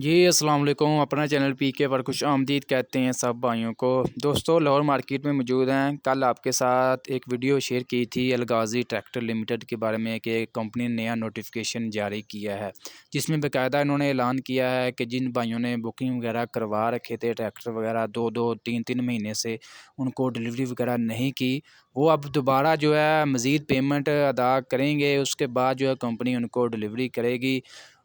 जी अस्सलाम वालेकुम। अपना चैनल पीके पर खुश आमदीद कहते हैं सब भाइयों को। दोस्तों लाहौर मार्केट में मौजूद हैं। कल आपके साथ एक वीडियो शेयर की थी अलगाज़ी ट्रैक्टर लिमिटेड के बारे में कि कंपनी ने नया नोटिफिकेशन जारी किया है, जिसमें बाकायदा इन्होंने ऐलान किया है कि जिन भाइयों ने बुकिंग वगैरह करवा रखे थे ट्रैक्टर वगैरह 2-2 3-3 महीने से उनको डिलीवरी वगैरह नहीं की, वो अब दोबारा जो है मज़ीद पेमेंट अदा करेंगे। उसके बाद जो है कंपनी उनको डिलीवरी करेगी।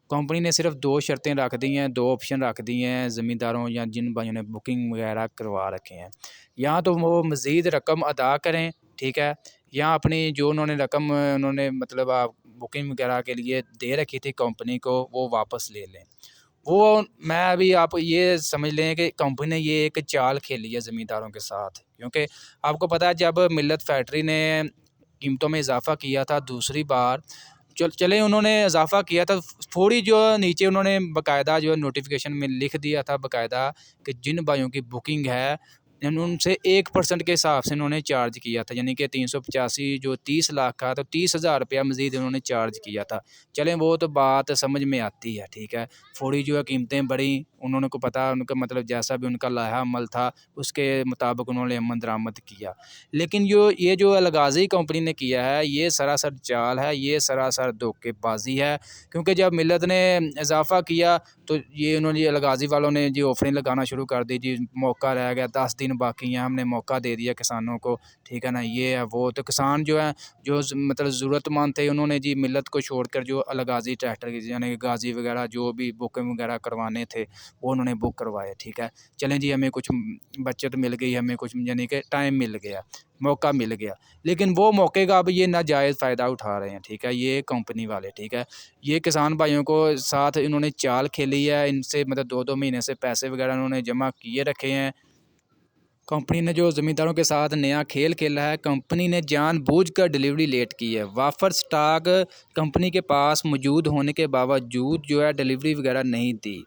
कंपनी ने सिर्फ 2 शर्तें रख दी हैं, 2 ऑप्शन रख दिए हैं ज़मींदारों या जिन भाइयों ने बुकिंग वगैरह करवा रखे हैं। या तो वो मज़ीद रकम अदा करें, ठीक है? या अपनी जो उन्होंने रकम उन्होंने मतलब बुकिंग वगैरह के लिए दे रखी थी कंपनी को, वो वापस ले लें। वो मैं अभी आप ये समझ लें कि कंपनी ने ये एक चाल खेली है ज़मींदारों के साथ, क्योंकि आपको पता है जब मिल्लत फैक्ट्री ने कीमतों में इज़ाफ़ा किया था दूसरी बार, चले उन्होंने इज़ाफ़ा किया था, थोड़ी जो नीचे उन्होंने बाकायदा जो है नोटिफ़िकेशन में लिख दिया था बाकायदा कि जिन भाइयों की बुकिंग है उनसे 1% के हिसाब से उन्होंने चार्ज किया था, यानी कि 385 जो 30 लाख का, तो 30,000 रुपया मज़ीद उन्होंने चार्ज किया था। चलें वो तो बात समझ में आती है, ठीक है। थोड़ी जो है कीमतें बढ़ी, उन्होंने को पता उनका मतलब जैसा भी उनका लाहा अमल था उसके मुताबिक उन्होंने अमल दरामद किया। लेकिन ये जो अलगाज़ी कंपनी ने किया है, ये सरासर चाल है, ये सरासर धोखेबाज़ी है। क्योंकि जब मिल्लत ने इज़ाफ़ा किया तो ये उन्होंने अलगाज़ी वालों ने जी ऑफ़रें लगाना शुरू कर दी, जी मौका रह गया, 10 दिन बाकी हैं, हमने मौका दे दिया किसानों को, ठीक है ना, ये है वो। तो किसान जो है जो मतलब ज़रूरतमंद थे उन्होंने जी मिल्लत को छोड़कर जो अलगाज़ी ट्रैक्टर यानी गाज़ी वगैरह जो भी बुकिंग वगैरह करवाने थे वो उन्होंने बुक करवाए, ठीक है। चलें जी हमें कुछ बचत मिल गई, हमें कुछ यानी कि टाइम मिल गया, मौका मिल गया। लेकिन वो मौके का अब ये नाजायज़ फ़ायदा उठा रहे हैं, ठीक है, ये कंपनी वाले, ठीक है। ये किसान भाइयों को साथ इन्होंने चाल खेली है, इनसे मतलब 2-2 महीने से पैसे वगैरह उन्होंने जमा किए रखे हैं। कंपनी ने जो ज़मींदारों के साथ नया खेल खेला है, कंपनी ने जानबूझकर डिलीवरी लेट की है। वाफर स्टॉक कंपनी के पास मौजूद होने के बावजूद जो है डिलीवरी वगैरह नहीं दी।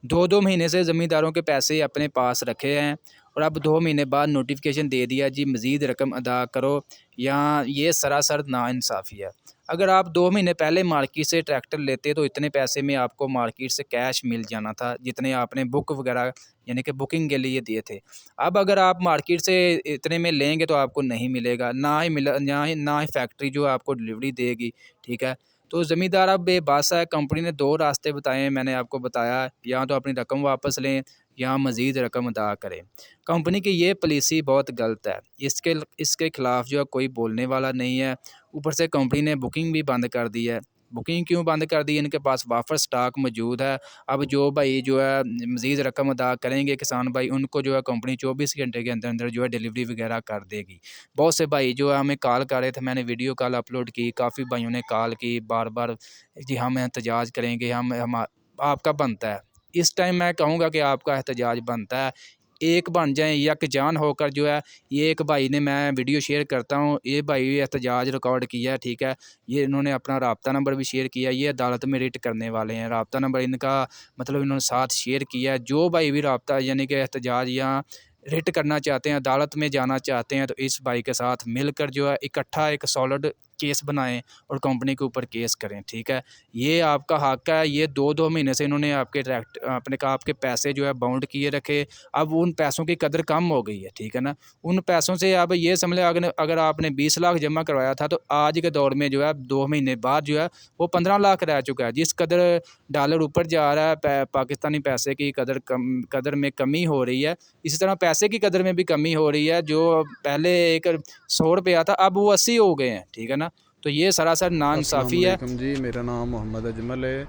2-2 महीने से ज़मींदारों के पैसे अपने पास रखे हैं और अब 2 महीने बाद नोटिफिकेशन दे दिया जी मज़ीद रकम अदा करो, या ये सरासर नाइंसाफ़ी है। अगर आप 2 महीने पहले मार्केट से ट्रैक्टर लेते तो इतने पैसे में आपको मार्केट से कैश मिल जाना था, जितने आपने बुक वगैरह यानी कि बुकिंग के लिए दिए थे। अब अगर आप मार्केट से इतने में लेंगे तो आपको नहीं मिलेगा, ना ही फैक्ट्री जो है आपको डिलीवरी देगी, ठीक है। तो ज़मींदार अब बेबस है। कंपनी ने 2 रास्ते बताए हैं, मैंने आपको बताया, या तो अपनी रकम वापस लें या मज़ीद रकम अदा करें। कंपनी की ये पॉलिसी बहुत गलत है, इसके खिलाफ जो है कोई बोलने वाला नहीं है। ऊपर से कंपनी ने बुकिंग भी बंद कर दी है। बुकिंग क्यों बंद कर दी है? इनके पास वाफर स्टॉक मौजूद है। अब जो भाई जो है मज़ीद रकम अदा करेंगे किसान भाई, उनको जो है कंपनी 24 घंटे के अंदर-अंदर जो है डिलीवरी वगैरह कर देगी। बहुत से भाई जो है हमें कॉल कर रहे थे, मैंने वीडियो कॉल अपलोड की, काफ़ी भाइयों ने कॉल की बार-बार, जी हम एहतजाज करेंगे, हम आपका बनता है। इस टाइम मैं कहूँगा कि आपका एहतजाज बनता है। एक बन जाएँ, यकजान होकर जो है, ये एक भाई ने, मैं वीडियो शेयर करता हूँ, ये भाई एहतजाज रिकॉर्ड किया है, ठीक है। ये इन्होंने अपना राब्ता नंबर भी शेयर किया है, ये अदालत में रिट करने वाले हैं। राब्ता नंबर इनका मतलब इन्होंने साथ शेयर किया है। जो भाई भी राब्ता यानी कि एहतजाज या रिट करना चाहते हैं, अदालत में जाना चाहते हैं, तो इस भाई के साथ मिलकर जो है इकट्ठा एक सॉलिड केस बनाएँ और कंपनी के ऊपर केस करें, ठीक है। ये आपका हक है। ये 2-2 महीने से इन्होंने आपके पैसे जो है बाउंड किए रखे। अब उन पैसों की कदर कम हो गई है, ठीक है ना। उन पैसों से अब ये समझ लें, अगर आपने 20 लाख जमा करवाया था तो आज के दौर में जो है 2 महीने बाद जो है वो 15 लाख रह चुका है। जिस कदर डॉलर ऊपर जा रहा है, पाकिस्तानी पैसे की कदर में कमी हो रही है, इसी तरह पैसे की कदर में भी कमी हो रही है। जो पहले एक 100 रुपया था, अब वो 80 हो गए हैं, ठीक है ना। तो ये सरासर अस्सलाम नाइंसाफ़ी है। वालेकुम जी, मेरा नाम मुहम्मद अजमल है।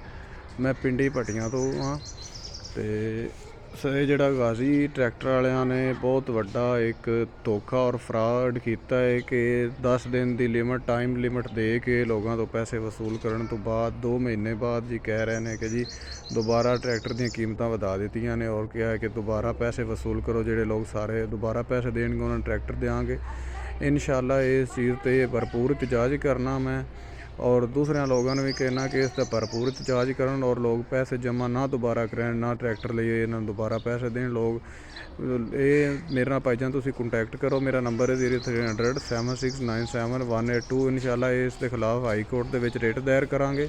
मैं पिंडी भट्टियां तो हाँ। ਤੇ ਇਹ ਜਿਹੜਾ ਗਾਜ਼ੀ ਟਰੈਕਟਰ ਵਾਲਿਆਂ ਨੇ ਬਹੁਤ ਵੱਡਾ ਇੱਕ ਧੋਖਾ ਔਰ ਫਰਾਡ ਕੀਤਾ ਹੈ ਕਿ 10 ਦਿਨ ਦੀ ਟਾਈਮ ਲਿਮਟ ਦੇ ਕੇ ਲੋਕਾਂ ਤੋਂ ਪੈਸੇ ਵਸੂਲ ਕਰਨ ਤੋਂ ਬਾਅਦ 2 ਮਹੀਨੇ ਬਾਅਦ ਜੀ ਕਹਿ ਰਹੇ ਨੇ ਕਿ ਜੀ ਦੁਬਾਰਾ ਟਰੈਕਟਰ ਦੀਆਂ ਕੀਮਤਾਂ ਵਧਾ ਦਿੱਤੀਆਂ ਨੇ ਔਰ ਕਿਹਾ ਹੈ ਕਿ ਦੁਬਾਰਾ ਪੈਸੇ ਵਸੂਲ ਕਰੋ। ਜਿਹੜੇ ਲੋਕ ਸਾਰੇ ਦੁਬਾਰਾ ਪੈਸੇ ਦੇਣਗੇ ਉਹਨਾਂ ਨੂੰ ਟਰੈਕਟਰ ਦੇਵਾਂਗੇ इंशाअल्लाह। इस चीज़ पर भरपूर एहतजाज करना मैं, और दूसरे लोगों ने भी कहना कि इसका भरपूर एहतजाज करन और लोग पैसे जमा ना दोबारा करें, ना ट्रैक्टर लिए इन्हों दोबारा पैसे दें लोग। ये मेरे नाल भाईजान तुसीं कंटैक्ट करो, मेरा नंबर है 0300 7697 182। इंशाअल्लाह इसके खिलाफ हाई कोर्ट के रिट दायर करांगे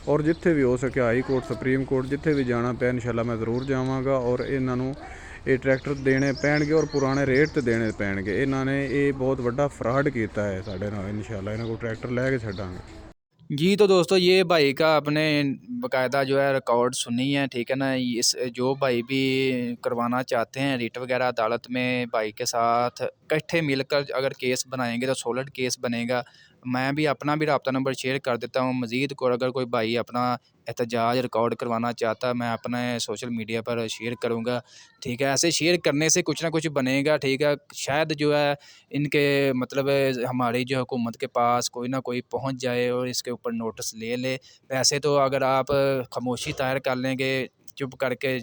और जिथे भी हो सके हाई कोर्ट सुप्रीम कोर्ट जिथे भी जाना पे इंशाल्लाह मैं ज़रूर जावांगा। और इन्हों ये ट्रैक्टर देने पैणगे और पुराने रेट ते देने पैणगे। इन्होंने ये बहुत बड़ा फ्रॉड किया है साढ़े नाल। इंशाल्लाह इन्हों को ट्रैक्टर लैके छड्डांगे। जी, तो दोस्तों ये भाई का अपने बाकायदा जो है रिकॉर्ड सुनी है, ठीक है ना। इस जो भाई भी करवाना चाहते हैं रिट वगैरह अदालत में भाई के साथ इकट्ठे मिलकर अगर केस बनाएंगे तो सॉलिड केस बनेगा। मैं भी अपना भी रब्ता नंबर शेयर कर देता हूँ मज़ीद को, अगर कोई भाई अपना एहतजाज रिकॉर्ड करवाना चाहता है मैं अपने सोशल मीडिया पर शेयर करूँगा, ठीक है। ऐसे शेयर करने से कुछ ना कुछ बनेगा, ठीक है। शायद जो है इनके मतलब हमारी जो हुकूमत के पास कोई ना कोई पहुंच जाए और इसके ऊपर नोटिस ले ले। वैसे तो अगर आप खामोशी तायर कर लेंगे, चुप करके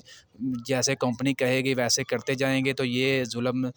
जैसे कंपनी कहेगी वैसे करते जाएंगे, तो ये जुल्म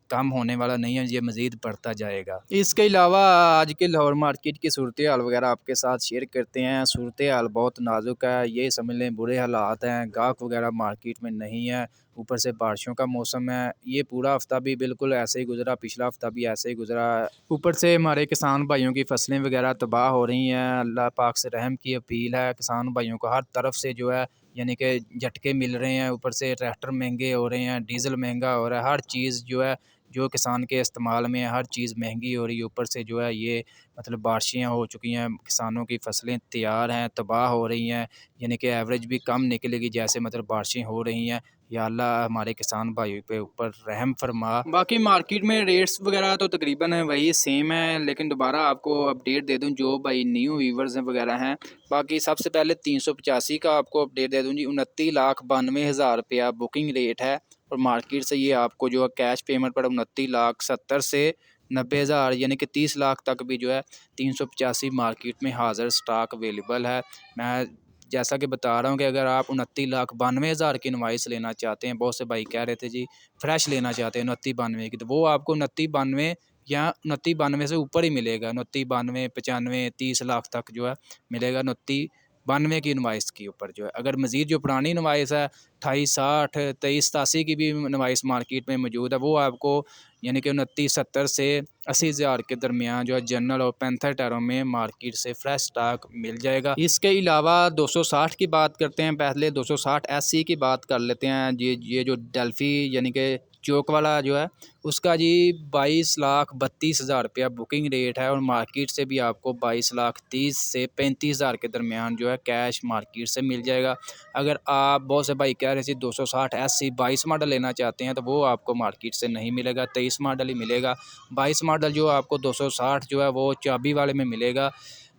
कम होने वाला नहीं है, ये मज़ीद बढ़ता जाएगा। इसके अलावा आज के लाहौर मार्केट की सूरत हाल वगैरह आपके साथ शेयर करते हैं। सूरत हाल बहुत नाजुक है, ये समझ लें बुरे हालात हैं, गाहक वगैरह मार्केट में नहीं है, ऊपर से बारिशों का मौसम है। ये पूरा हफ्ता भी बिल्कुल ऐसे ही गुजरा, पिछला हफ्ता भी ऐसे ही गुजरा। ऊपर से हमारे किसान भाइयों की फसलें वगैरह तबाह हो रही हैं। अल्लाह पाक से रहम की अपील है, किसान भाइयों को हर तरफ से जो है यानी कि झटके मिल रहे हैं। ऊपर से ट्रैक्टर महंगे हो रहे हैं, डीज़ल महंगा हो रहा है, हर चीज़ जो है जो किसान के इस्तेमाल में हर चीज़ महंगी हो रही है। ऊपर से जो है ये मतलब बारिशें हो चुकी हैं, किसानों की फसलें तैयार हैं, तबाह हो रही हैं, यानी कि एवरेज भी कम निकलेगी जैसे मतलब बारिशें हो रही हैं। या अल्लाह हमारे किसान भाइयों पे ऊपर रहम फरमा। बाकी मार्केट में रेट्स वगैरह तो तकरीबन वही सेम है, लेकिन दोबारा आपको अपडेट दे दूं जो भाई न्यू व्यूवर्स वगैरह हैं। बाकी सबसे पहले 385 का आपको अपडेट दे दूं जी, 29,92,000 रुपया बुकिंग रेट है। और मार्केट से ये आपको जो है कैश पेमेंट पर 29,70,000 से 90,000 यानी कि 30 लाख तक भी जो है 385 मार्केट में हाज़िर स्टॉक अवेलेबल है। मैं जैसा कि बता रहा हूँ कि अगर आप 29,92,000 की इनवाइस लेना चाहते हैं, बहुत से भाई कह रहे थे जी फ्रेश लेना चाहते हैं 29,92 की, तो वो आपको 29,92 या 29,92 से ऊपर ही मिलेगा। 29,92 95 30 लाख तक जो है मिलेगा 29,92 की इनवाइस के ऊपर जो है। अगर मज़ीद जो पुरानी इनवाइस है 2860 2387 की भी इनवाइस मार्केट में मौजूद है, वो आपको यानी कि 29,70 से 80,000 के दरमियान जो है जनरल और पैंथर टायरों में मार्केट से फ्रेश स्टॉक मिल जाएगा। इसके अलावा 260 की बात करते हैं, पहले 260 SC की बात कर लेते हैं। ये जो डेल्फी यानी कि चौक वाला जो है उसका जी 22,32,000 रुपया बुकिंग रेट है। और मार्केट से भी आपको 22,30,000 से 35,000 के दरमियान जो है कैश मार्केट से मिल जाएगा। अगर आप बहुत से भाई कह रहे थे 260 SC 22 मॉडल लेना चाहते हैं, तो वो आपको मार्केट से नहीं मिलेगा, 23 मॉडल ही मिलेगा। 22 मॉडल जो आपको 260 जो है वो चाबी वाले में मिलेगा,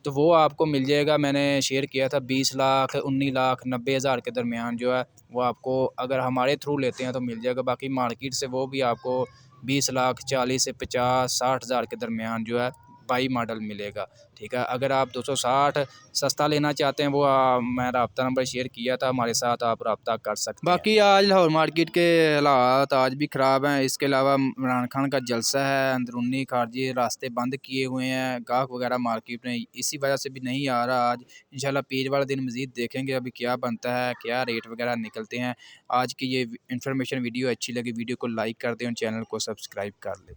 तो वो आपको मिल जाएगा। मैंने शेयर किया था 20 लाख 19 लाख 90,000 के दरमियान जो है वो आपको अगर हमारे थ्रू लेते हैं तो मिल जाएगा। बाकी मार्केट से वो भी आपको 20 लाख 40 से 50 60,000 के दरमियान जो है 22 मॉडल मिलेगा, ठीक है। अगर आप 260 सस्ता लेना चाहते हैं, वो मैं रब्ता नंबर शेयर किया था, हमारे साथ आप रब्ता कर सकते हैं। बाकी आज लाहौर मार्केट के हालात आज भी ख़राब हैं। इसके अलावा इमरान खान का जलसा है, अंदरूनी खारजी रास्ते बंद किए हुए हैं, गाहक वगैरह मार्केट में इसी वजह से भी नहीं आ रहा। आज इंशाल्लाह पीर वाला दिन मज़ीद देखेंगे अभी क्या बनता है, क्या रेट वगैरह निकलते हैं। आज की ये इन्फॉर्मेशन वीडियो अच्छी लगी, वीडियो को लाइक कर दें और चैनल को सब्सक्राइब कर लें।